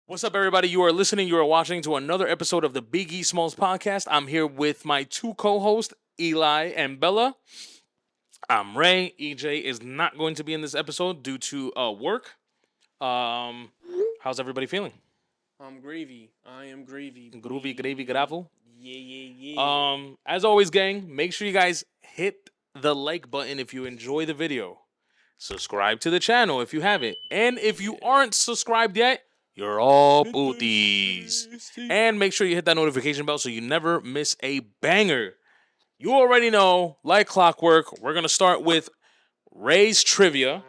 What's up, everybody? You are listening, you are watching to another episode of the Big E Smallz podcast. I'm here with my two co hosts, Eli and Bella. I'm Ray. EJ is not going to be in this episode due to work. Um, how's everybody feeling? I'm gravy. I am gravy. Groovy, Boy. gravy, gravel. Yeah. As always, gang, make sure you guys hit the like button if you enjoy the video. Subscribe to the channel if you haven't. And if you aren't subscribed yet, you're all booties. And make sure you hit that notification bell so you never miss a banger. You already know, like clockwork, we're going to start with Ray's trivia.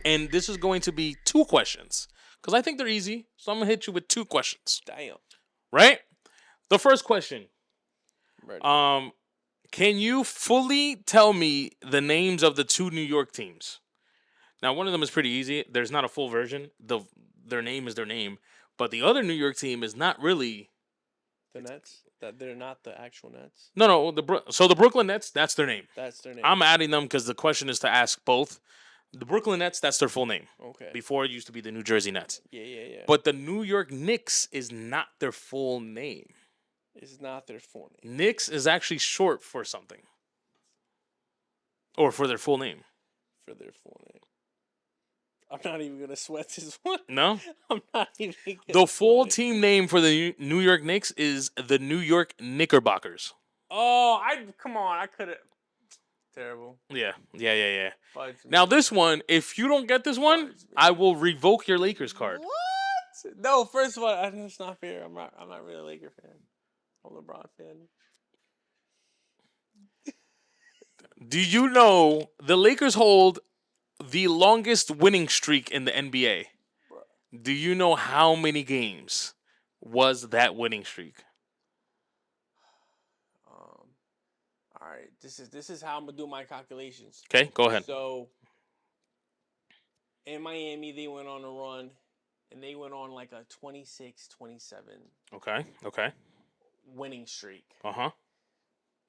And this is going to be two questions. Because I think they're easy. So I'm going to hit you with two questions. Damn. Right? The first question. Ready. Can you fully tell me the names of the two New York teams? Now, one of them is pretty easy. There's not a full version. Their name is their name, but the other New York team is not really. The Nets? That they're not the actual Nets? No. So the Brooklyn Nets, that's their name. That's their name. I'm adding them because the question is to ask both. The Brooklyn Nets, that's their full name. Okay. Before it used to be the New Jersey Nets. Yeah. But the New York Knicks is not their full name. It's not their full name. Knicks is actually short for something. Or for their full name. For their full name. I'm not even gonna sweat this one. No? I'm not even gonna The full sweat it. team name for the New York Knicks is the New York Knickerbockers. Oh, come on. I could have. Terrible. Yeah. Fudge Now me. this one, if you don't get this one, Fudge me. I will revoke your Lakers card. What? No, first of all, that's not fair. I'm not really a Laker fan. I'm a LeBron fan. Do you know the Lakers hold the longest winning streak in the NBA? Bruh. Do you know how many games was that winning streak? All right. This is how I'm gonna do my calculations. Okay, go ahead. So in Miami, they went on a run, and they went on like a 26-27 Okay. winning streak. Uh-huh.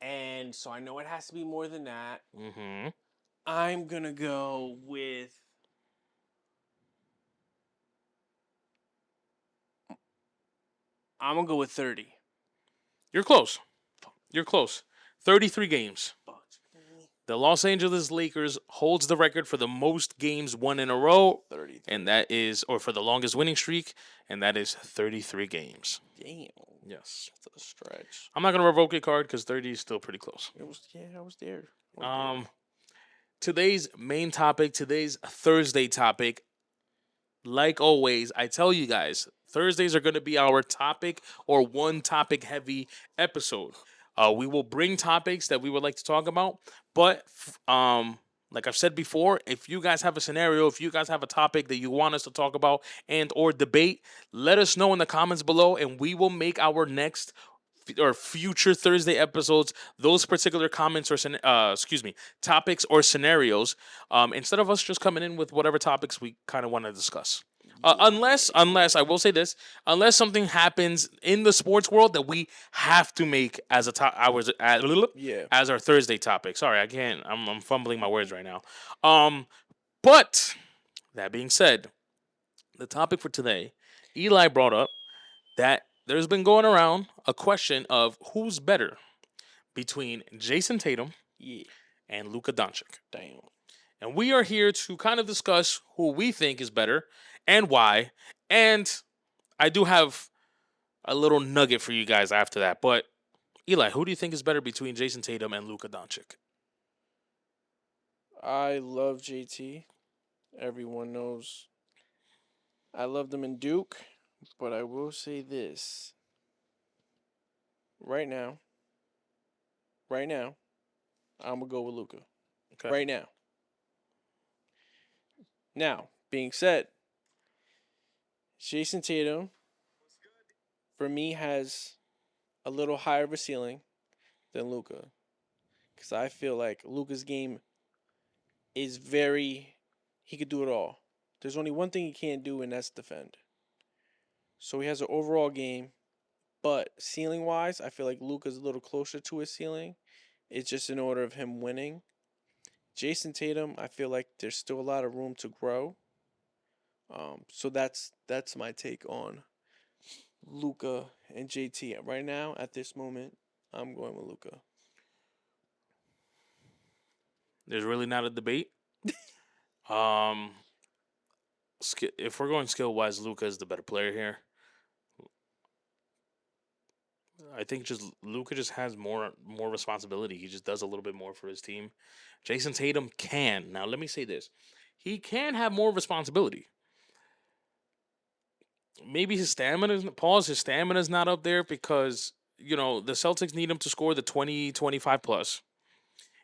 And so I know it has to be more than that. Mm-hmm. I'm gonna go with. I'm gonna go with 30. You're close. 33 games. Fudge me. The Los Angeles Lakers holds the record for the most games won in a row, 30. and that is, or for the longest winning streak, and that is 33 games. Damn. Yes. That's a stretch. I'm not gonna revoke your card because 30 is still pretty close. I was there. Today's main topic, today's Thursday topic. Like always, I tell you guys, Thursdays are gonna be our topic or one topic heavy episode. We will bring topics that we would like to talk about, but like I've said before, if you guys have a scenario, if you guys have a topic that you want us to talk about and or debate, let us know in the comments below, and we will make our next or future Thursday episodes those particular comments or topics or scenarios. Instead of us just coming in with whatever topics we kind of want to discuss. Unless I will say this, unless something happens in the sports world that we have to make as a Yeah. as our Thursday topic. Sorry, I can't. I'm fumbling my words right now. But that being said, the topic for today, Eli brought up that there's been going around a question of who's better between Jason Tatum Yeah. and Luka Doncic. Damn. And we are here to kind of discuss who we think is better and why. And I do have a little nugget for you guys after that. But Eli, who do you think is better between Jason Tatum and Luka Doncic? I love JT. Everyone knows. I love them in Duke, but I will say this. Right now, I'm gonna go with Luca. Okay. Right now. Now, being said, Jason Tatum, for me, has a little higher of a ceiling than Luca, because I feel like Luca's game is he could do it all. There's only one thing he can't do, and that's defend. So he has an overall game, but ceiling wise, I feel like Luca's a little closer to his ceiling. It's just in order of him winning. Jason Tatum, I feel like there's still a lot of room to grow. So that's my take on Luka and JT. Right now, at this moment, I'm going with Luka. There's really not a debate. Um, if we're going skill wise, Luca is the better player here. I think just Luca just has more responsibility. He just does a little bit more for his team. Jason Tatum can. Now let me say this. He can have more responsibility. Maybe his his stamina is not up there because, the Celtics need him to score the 20, 25 plus.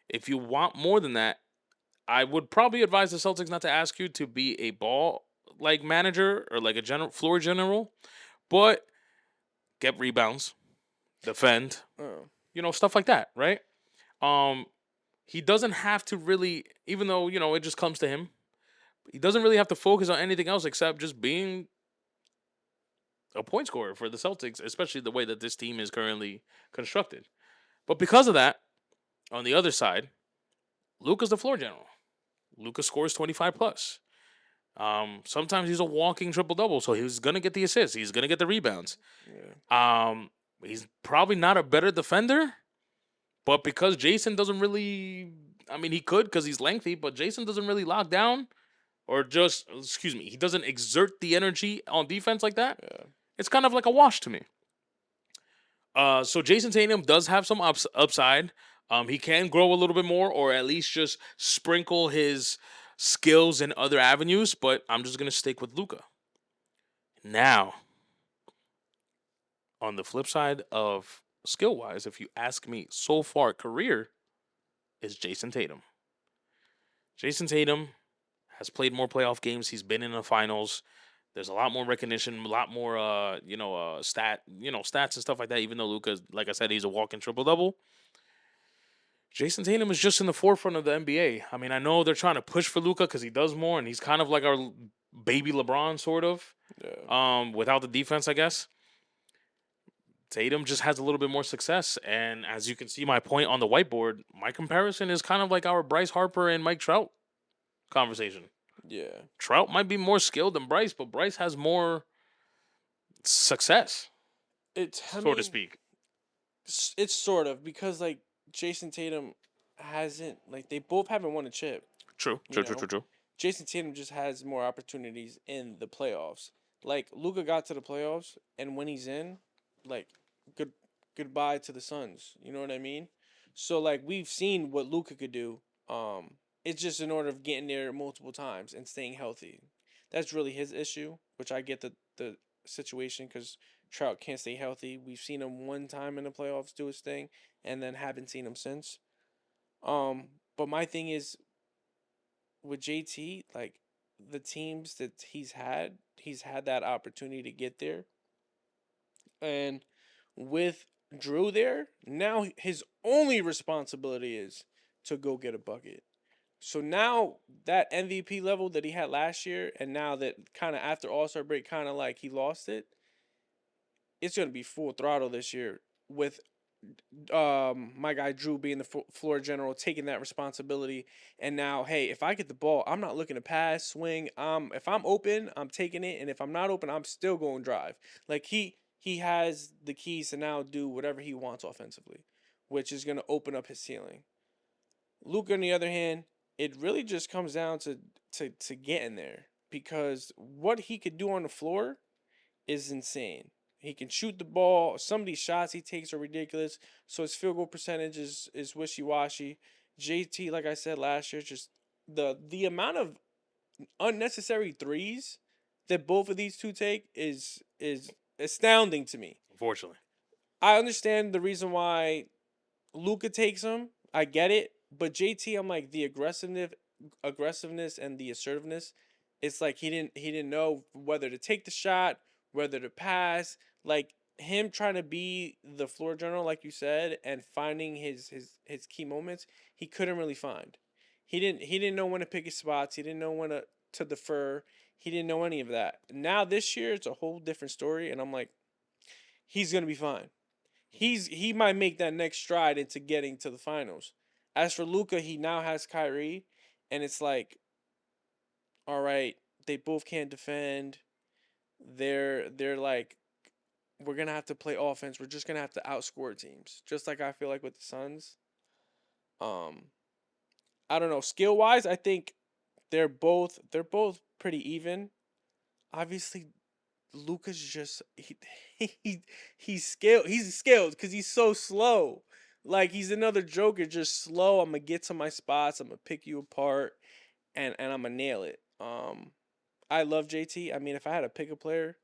If you want more than that, I would probably advise the Celtics not to ask you to be a ball like manager or like a general floor general, but get rebounds, defend, Oh, stuff like that, right? Um, he doesn't have to really, even though it just comes to him. He doesn't really have to focus on anything else except just being a point scorer for the Celtics, especially the way that this team is currently constructed. But because of that, on the other side, Luca's the floor general. Luca scores 25 plus. Sometimes he's a walking triple double, so he's gonna get the assists. He's gonna get the rebounds. yeah. Um, he's probably not a better defender, but because Jason doesn't really, I mean, he could because he's lengthy, but Jason doesn't really lock down or just, excuse me, he doesn't exert the energy on defense like that. Yeah. It's kind of like a wash to me. So Jason Tatum does have some upside. He can grow a little bit more, or at least just sprinkle his skills in other avenues. But I'm just gonna stick with Luca. Now, on the flip side of skill wise, if you ask me, so far career is Jason Tatum. Jason Tatum has played more playoff games. He's been in the finals. There's a lot more recognition, a lot more, stats and stuff like that. Even though Luca, like I said, he's a walking triple double. Jason Tatum is just in the forefront of the NBA. I mean, I know they're trying to push for Luca because he does more, and he's kind of like our baby LeBron, sort of. Yeah. Without the defense, I guess. Tatum just has a little bit more success, and as you can see, my point on the whiteboard, my comparison is kind of like our Bryce Harper and Mike Trout conversation. Yeah. Trout might be more skilled than Bryce, but Bryce has more success, I so to mean, speak. it's sort of because like Jason Tatum hasn't like they both haven't won a chip. True, You true, true, know, true, true. Jason Tatum just has more opportunities in the playoffs. Like Luca got to the playoffs, and when he's in, like good goodbye to the Suns. You know what I mean? So like we've seen what Luca could do. It's just in order of getting there multiple times and staying healthy. That's really his issue, which I get the situation because Trout can't stay healthy. We've seen him one time in the playoffs do his thing, and then haven't seen him since. But my thing is with JT, like the teams that he's had that opportunity to get there. And with Drew there, now his only responsibility is to go get a bucket. So now that MVP level that he had last year, and now that kind of after All Star break, kind of like he lost it, it's gonna be full throttle this year with my guy Drew being the floor general, taking that responsibility. And now, hey, if I get the ball, I'm not looking to pass, swing. If I'm open, I'm taking it, and if I'm not open, I'm still going drive. Like he has the keys to now do whatever he wants offensively, which is gonna open up his ceiling. Luke, on the other hand, it really just comes down to getting there because what he could do on the floor is insane. He can shoot the ball. Some of these shots he takes are ridiculous. So his field goal percentage is wishy washy. JT, like I said last year, just the amount of unnecessary threes that both of these two take is astounding to me. Unfortunately, I understand the reason why Luca takes them. I get it, but JT, I'm like the aggressiveness and the assertiveness. It's like he didn't know whether to take the shot, whether to pass. Like him trying to be the floor general, like you said, and finding his key moments, he couldn't really find. He didn't know when to pick his spots. He didn't know when to defer. He didn't know any of that. Now this year it's a whole different story, and I'm like, he's gonna be fine. He might make that next stride into getting to the finals. As for Luca, he now has Kyrie, and it's like, all right, they both can't defend. They're like, we're gonna have to play offense. We're just gonna have to outscore teams. Just like I feel like with the Suns. Um, I don't know. Skill wise, I think they're both pretty even. Obviously, Luca's just he he's skilled because he's so slow. Like he's another Joker, just slow. I'm gonna get to my spots. I'm gonna pick you apart, and I'm gonna nail it. I love JT. I mean, if I had to pick a player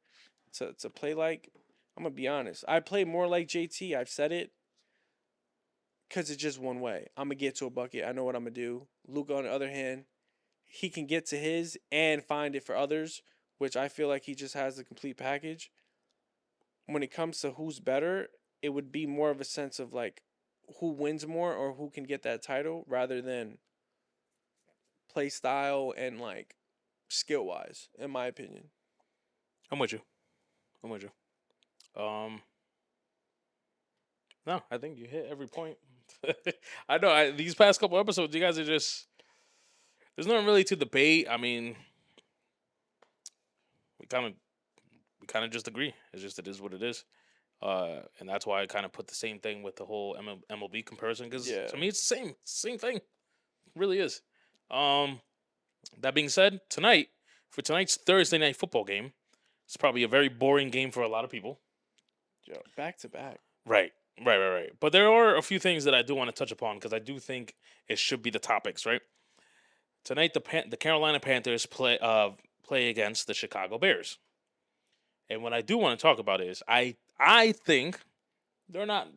to play like, I'm gonna be honest. I play more like JT. I've said it because it's just one way. I'm gonna get to a bucket. I know what I'm gonna do. Luca, on the other hand, he can get to his and find it for others, which I feel like he just has the complete package. When it comes to who's better, it would be more of a sense of like who wins more or who can get that title rather than play style and like skill wise, in my opinion. I'm with you. I'm with you. Um, no, I think you hit every point. I know. These past couple episodes, you guys are just there's nothing really to debate. I mean, we kind of just agree. It's just it is what it is. And that's why I kind of put the same thing with the whole MLB comparison because Yeah. to me it's the same thing. It really is. Um, that being said, for tonight's Thursday night football game, it's probably a very boring game for a lot of people. Yo, back to back. Right, right. But there are a few things that I do want to touch upon because I do think it should be the topics. Right tonight, the Carolina Panthers play against the Chicago Bears, and what I do want to talk about is I think they're not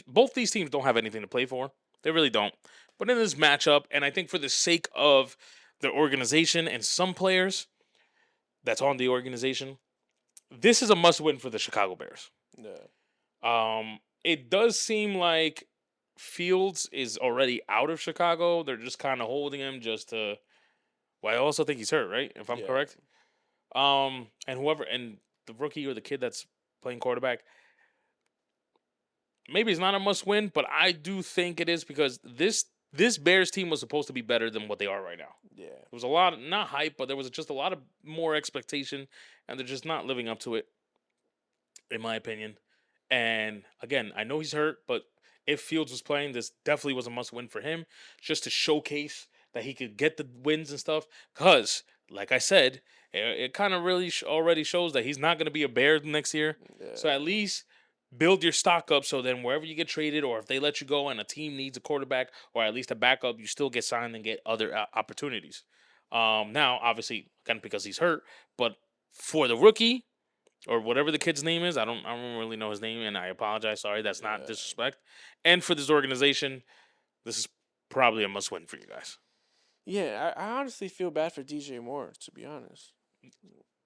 both these teams don't have anything to play for. They really don't. But in this matchup, and I think for the sake of the organization and some players that's on the organization, this is a must win for the Chicago Bears. Yeah. It does seem like Fields is already out of Chicago. They're just kind of holding him just to. Well, I also think he's hurt, right? If I'm Yeah. correct. And whoever and the rookie or the kid that's playing quarterback, maybe it's not a must win, but I do think it is because this Bears team was supposed to be better than what they are right now. Yeah. There was a lot of, not hype, but there was just a lot of more expectation, and they're just not living up to it, in my opinion. And again, I know he's hurt, but if Fields was playing, this definitely was a must win for him, just to showcase that he could get the wins and stuff. Cause, like I said, it kind of really already shows that he's not going to be a Bear next year. So Yeah. at least build your stock up so then wherever you get traded or if they let you go and a team needs a quarterback or at least a backup, you still get signed and get other opportunities. Now, obviously, again, because he's hurt, but for the rookie, or whatever the kid's name is. I don't really know his name, and I apologize. Sorry, that's not Yeah. disrespect. And for this organization, this is probably a must win for you guys. Yeah. I honestly feel bad for DJ Moore, to be honest.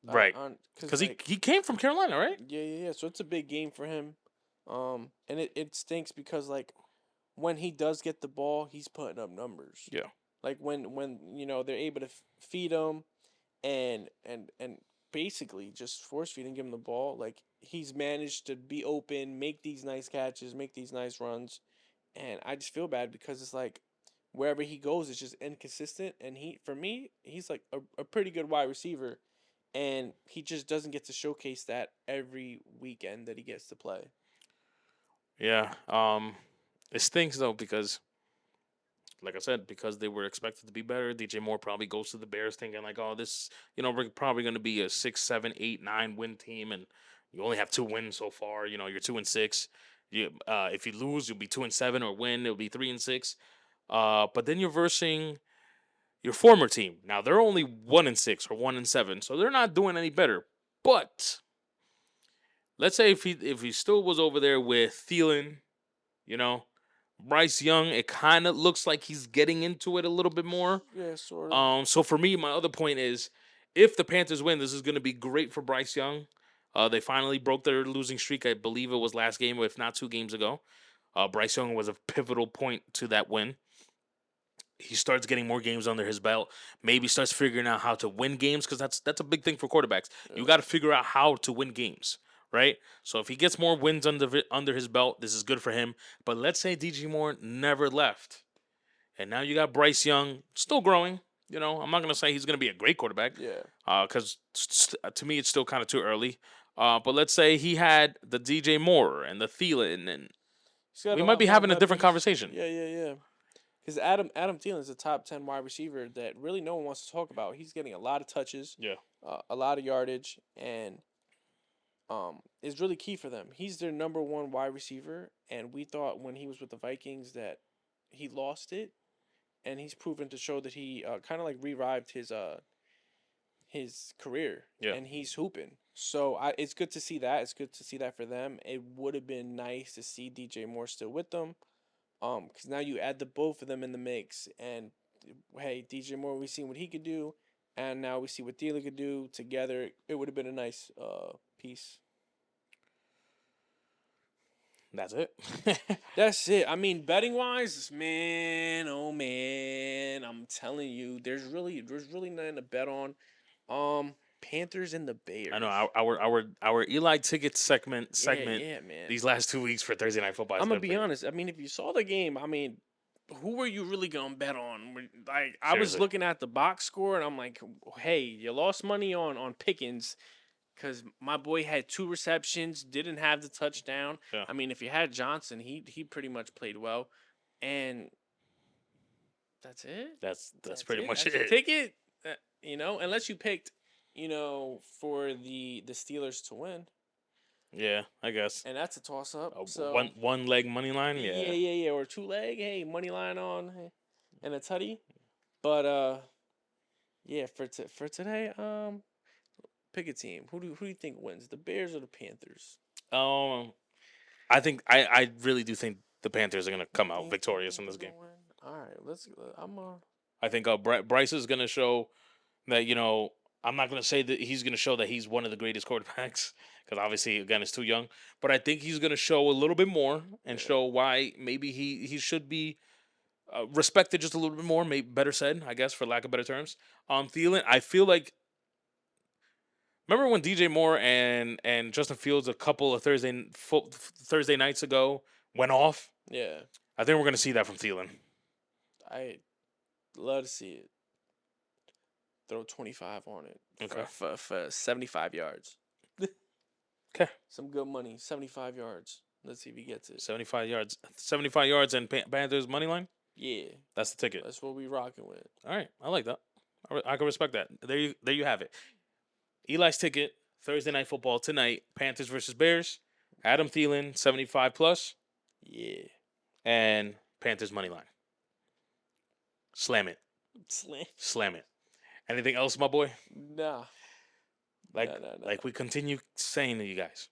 Right. Because Because like he came from Carolina, right? yeah. So it's a big game for him. And it stinks because like when he does get the ball, he's putting up numbers. Yeah. Like when they're able to feed him and basically just force feed and give him the ball. Like he's managed to be open, make these nice catches, make these nice runs, and I just feel bad because it's like wherever he goes, it's just inconsistent. And for me, he's like a pretty good wide receiver, and he just doesn't get to showcase that every weekend that he gets to play. Yeah. It stinks though because, like I said, because they were expected to be better. DJ Moore probably goes to the Bears thinking like, oh, this, we're probably going to be a 6, 7, 8, 9 win team, and you only have 2 wins so far. You're 2-6. If you lose, you'll be 2-7, or win, it'll be 3-6. But then you're versing your former team. Now they're only 1-6 or 1-7, so they're not doing any better. But let's say if he still was over there with Thielen, you know, Bryce Young, it kind of looks like he's getting into it a little bit more. Yeah, sort of. So for me, my other point is, if the Panthers win, this is going to be great for Bryce Young. They finally broke their losing streak. I believe it was last game, if not 2 games ago. Bryce Young was a pivotal point to that win. He starts getting more games under his belt. Maybe starts figuring out how to win games because that's a big thing for quarterbacks. You got to figure out how to win games, right? So if he gets more wins under his belt, this is good for him. But let's say DJ Moore never left, and now you got Bryce Young still growing, I'm not gonna say he's gonna be a great quarterback, Yeah. because to me it's still kind of too early. But let's say he had the DJ Moore and the Thielen, and He's got we a might lot be more having a different weapons. conversation. Yeah. Because Adam Thielen is a top 10 wide receiver that really no one wants to talk about. He's getting a lot of touches, Yeah. a lot of yardage, and is really key for them. He's their number one wide receiver, and we thought when he was with the Vikings that he lost it, and he's proven to show that he kind of like revived his career, Yeah. and he's hooping. So it's good to see that. It's good to see that for them. It would have been nice to see DJ Moore still with them, because now you add the both of them in the mix, and hey, DJ Moore, we seen what he could do, and now we see what Thielen could do together. It would have been a nice piece. That's it. That's it. I mean, betting wise, man, oh man, I'm telling you, there's really nothing to bet on. Panthers and the Bears. I know our Eli ticket segment Yeah, man. these last 2 weeks for Thursday Night Football has I'm gonna been be pretty. honest. I mean, if you saw the game, I mean, who were you really gonna bet on? Like, I was Seriously. looking at the box score, and I'm like, hey, you lost money on Pickens because my boy had 2 receptions, didn't have the touchdown. Yeah. I mean, if you had Johnson, he pretty much played well, and that's it. That's pretty much That's your it. ticket. Unless you picked, for the Steelers to win, Yeah, I guess. and that's a toss up. So One leg money line. Yeah. yeah, or 2 leg. Hey, money line on, hey, and a tutty. But yeah, for today, pick a team. Who do you think wins? The Bears or the Panthers? I think I really do think the Panthers are gonna come out Think the victorious in this Panthers game. gonna win? All right, let's. I think Bryce is gonna show that I'm not gonna say that he's gonna show that he's one of the greatest quarterbacks because obviously again it's too young. But I think he's gonna show a little bit more and Yeah. show why maybe he should be respected just a little bit more. Maybe better said, I guess, for lack of better terms. Thielen, I feel like. Remember when DJ Moore and Justin Fields a couple of Thursday nights ago went off? Yeah, I think we're gonna see that from Thielen. I love to see it. Throw 25 on it. Okay. For 75 yards. Okay. Some good money. 75 yards. Let's see if he gets it. 75 yards. 75 yards and Panthers money line. Yeah, That's the ticket. that's what we rocking with. All right, I like that. I can respect that. There you have it. Eli's ticket. Thursday Night Football tonight. Panthers versus Bears. Adam Thielen 75 plus Yeah. and Panthers money line. Slam it. Slam. Slam it. Anything else, my boy? Nah. Like No. like we continue saying to you guys.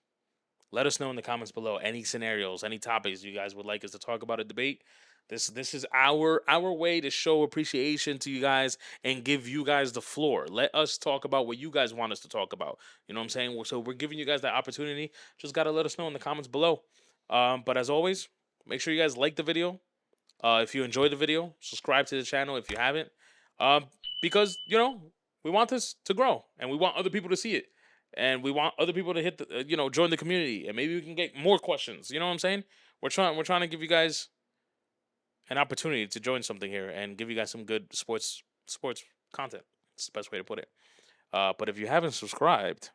Let us know in the comments below any scenarios, any topics you guys would like us to talk about or debate. This is our way to show appreciation to you guys and give you guys the floor. Let us talk about what you guys want us to talk about. You know what I'm saying? So we're giving you guys that opportunity. Just gotta let us know in the comments below. But as always, make sure you guys like the video. If you enjoyed the video, subscribe to the channel if you haven't. Because we want this to grow and we want other people to see it. And we want other people to hit the, join the community, and maybe we can get more questions. You know what I'm saying? We're trying to give you guys an opportunity to join something here and give you guys some good sports content. It's the best way to put it. But if you haven't subscribed,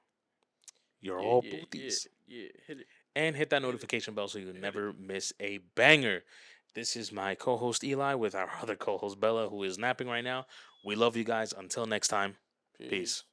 you're all booties. Yeah. Hit it. And hit that notification bell so you never miss a banger. This is my co-host Eli with our other co-host Bella, who is napping right now. We love you guys. Until next time, peace.